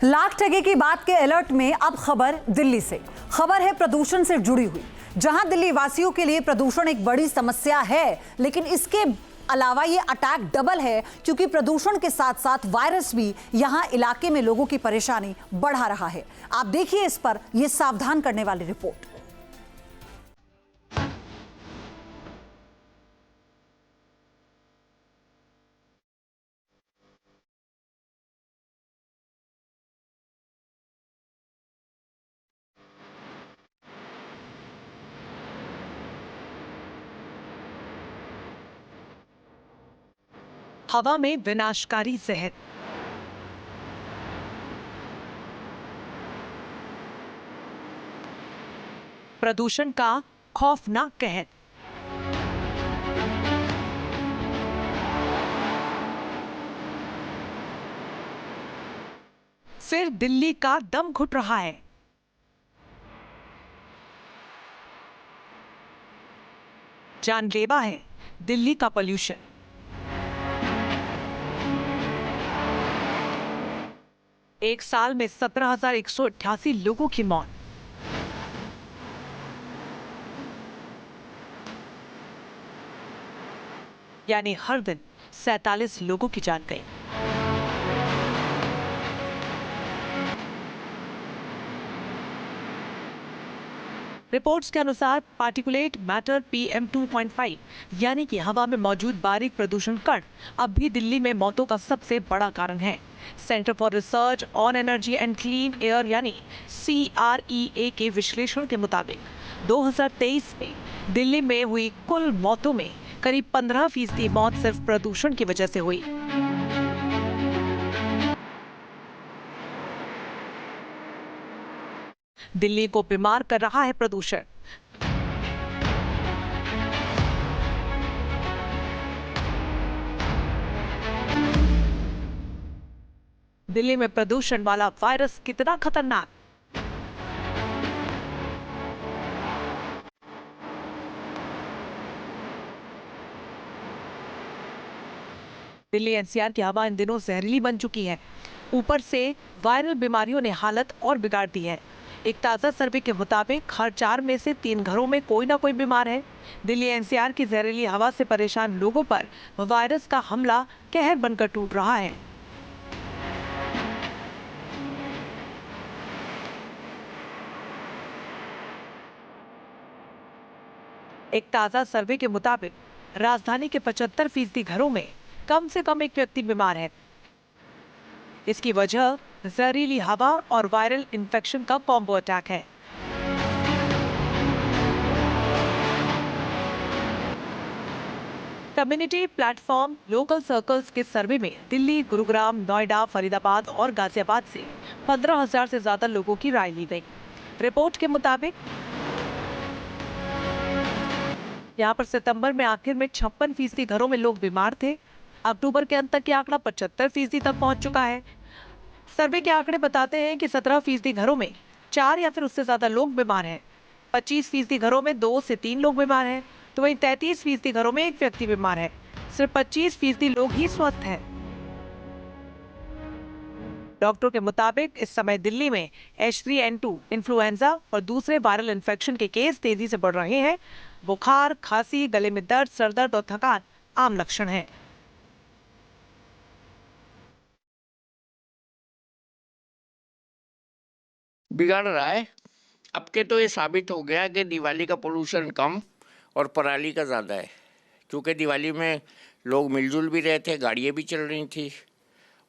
लाख टके की बात के अलर्ट में अब खबर दिल्ली से। खबर है प्रदूषण से जुड़ी हुई, जहां दिल्ली वासियों के लिए प्रदूषण एक बड़ी समस्या है, लेकिन इसके अलावा ये अटैक डबल है क्योंकि प्रदूषण के साथ साथ वायरस भी यहां इलाके में लोगों की परेशानी बढ़ा रहा है। आप देखिए इस पर यह सावधान करने वाली रिपोर्ट। हवा में विनाशकारी जहर। प्रदूषण का खौफनाक कहर। फिर दिल्ली का दम घुट रहा है। जानलेवा है दिल्ली का पोल्यूशन। एक साल में 17,188 लोगों की मौत। यानी हर दिन 47 लोगों की जान गई। रिपोर्ट्स के अनुसार पार्टिकुलेट मैटर PM 2.5 यानी कि हवा में मौजूद बारीक प्रदूषण कण अब भी दिल्ली में मौतों का सबसे बड़ा कारण है। Centre for research on energy and clean air यानी CREA के विश्लेषण के मुताबिक 2023 में दिल्ली में हुई कुल मौतों में करीब 15% मौत सिर्फ प्रदूषण की वजह से हुई। दिल्ली को बीमार कर रहा है प्रदूषण। दिल्ली में प्रदूषण वाला वायरस कितना खतरनाक। दिल्ली NCR की हवा इन दिनों जहरीली बन चुकी है। ऊपर से वायरल बीमारियों ने हालत और बिगाड़ दी है। एक ताज़ा सर्वे के मुताबिक हर 4 में से 3 घरों में कोई ना कोई बीमार है। दिल्ली NCR की जहरीली हवा से परेशान लोगों पर वायरस का हमला कहर बनकर टूट रहा है। एक ताज़ा सर्वे के मुताबिक राजधानी के 75% घरों में कम से कम एक व्यक्ति बीमार है। इसकी वजह जहरीली हवा और वायरल इन्फेक्शन का कॉम्बो अटैक है। कम्युनिटी प्लेटफॉर्म लोकल सर्कल्स के सर्वे में दिल्ली, गुरुग्राम, नोएडा, फरीदाबाद और गाजियाबाद से 15,000 से ज्यादा लोगों की राय ली गई। रिपोर्ट के मुताबिक यहाँ पर सितंबर में आखिर में 56% घरों में लोग बीमार थे। अक्टूबर के अंत तक यह आंकड़ा 75% तक पहुंच चुका है। सर्वे के आंकड़े बताते हैं कि 17% घरों में 4 या फिर उससे ज्यादा लोग बीमार हैं। 25% घरों में 2 से 3 लोग बीमार हैं, तो वहीं 33% घरों में एक व्यक्ति बीमार है। सिर्फ 25% लोग ही स्वस्थ हैं। डॉक्टर के मुताबिक इस समय दिल्ली में H3N2 इन्फ्लुएंजा और दूसरे वायरल इन्फेक्शन के केस तेजी से बढ़ रहे हैं। बुखार, खांसी, गले में दर्द, सरदर्द और थकान आम लक्षण हैं। बिगाड़ रहा है। अब के तो ये साबित हो गया कि दिवाली का पोल्यूशन कम और पराली का ज़्यादा है, क्योंकि दिवाली में लोग मिलजुल भी रहे थे, गाड़ियाँ भी चल रही थी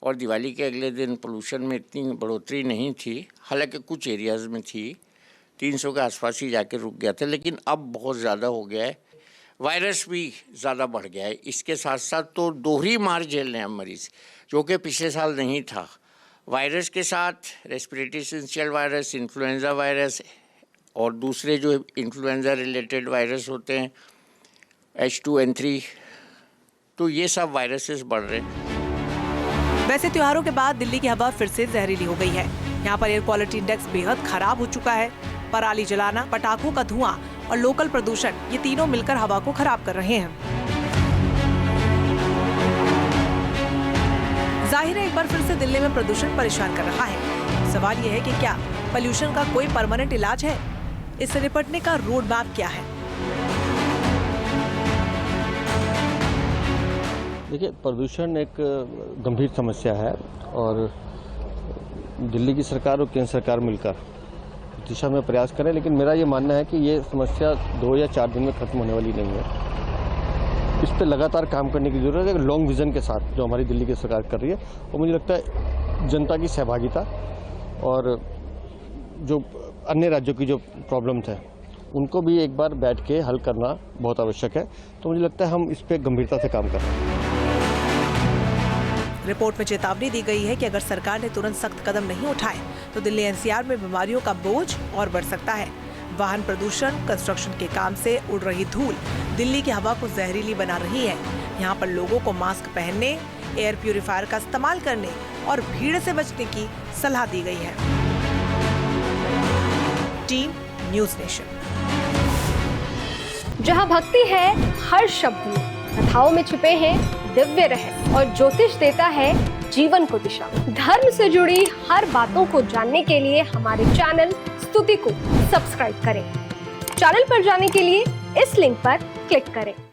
और दिवाली के अगले दिन पोल्यूशन में इतनी बढ़ोतरी नहीं थी। हालांकि कुछ एरियाज़ में थी, 300 के आसपास ही जाके रुक गया था, लेकिन अब बहुत ज़्यादा हो गया है। वायरस भी ज़्यादा बढ़ गया है। इसके साथ साथ तो दोहरी मार झेल रहे हैं मरीज़, जो कि पिछले साल नहीं था। वायरस के साथ रेस्पिरेटरी सिंशियल वायरस, इन्फ्लुएंजा वायरस और दूसरे जो इन्फ्लुएंजा रिलेटेड वायरस होते हैं H2N3, तो ये सब वायरसेस बढ़ रहे हैं। वैसे त्योहारों के बाद दिल्ली की हवा फिर से जहरीली हो गई है। यहाँ पर एयर क्वालिटी इंडेक्स बेहद खराब हो चुका है। पराली जलाना, पटाखों का धुआं और लोकल प्रदूषण, ये तीनों मिलकर हवा को खराब कर रहे हैं। जाहिर है एक बार फिर से दिल्ली में प्रदूषण परेशान कर रहा है। सवाल यह है कि क्या पोल्यूशन का कोई परमानेंट इलाज है? इससे निपटने का रोड मैप क्या है? देखिए, प्रदूषण एक गंभीर समस्या है और दिल्ली की सरकार और केंद्र सरकार मिलकर इस दिशा में प्रयास करें, लेकिन मेरा ये मानना है कि ये समस्या 2 या 4 दिन में खत्म होने वाली नहीं है। इस पर लगातार काम करने की जरूरत है, लॉन्ग विजन के साथ जो हमारी दिल्ली की सरकार कर रही है। और मुझे लगता है जनता की सहभागिता और जो अन्य राज्यों की जो प्रॉब्लम्स हैं उनको भी एक बार बैठ के हल करना बहुत आवश्यक है। तो मुझे लगता है हम इस पर गंभीरता से काम कर रहे हैं। रिपोर्ट में चेतावनी दी गई है कि अगर सरकार ने तुरंत सख्त कदम नहीं उठाए तो दिल्ली एनसीआर में बीमारियों का बोझ और बढ़ सकता है। वाहन प्रदूषण, कंस्ट्रक्शन के काम से उड़ रही धूल दिल्ली की हवा को जहरीली बना रही है। यहाँ पर लोगों को मास्क पहनने, एयर प्यूरिफायर का इस्तेमाल करने और भीड़ से बचने की सलाह दी गई है। Team news nation. जहाँ भक्ति है हर शब्द में, कथाओं में छुपे हैं दिव्य रहस्य और ज्योतिष देता है जीवन को दिशा। धर्म से जुड़ी हर बातों को जानने के लिए हमारे चैनल स्तुति को सब्सक्राइब करें। चैनल पर जाने के लिए इस लिंक पर क्लिक करें।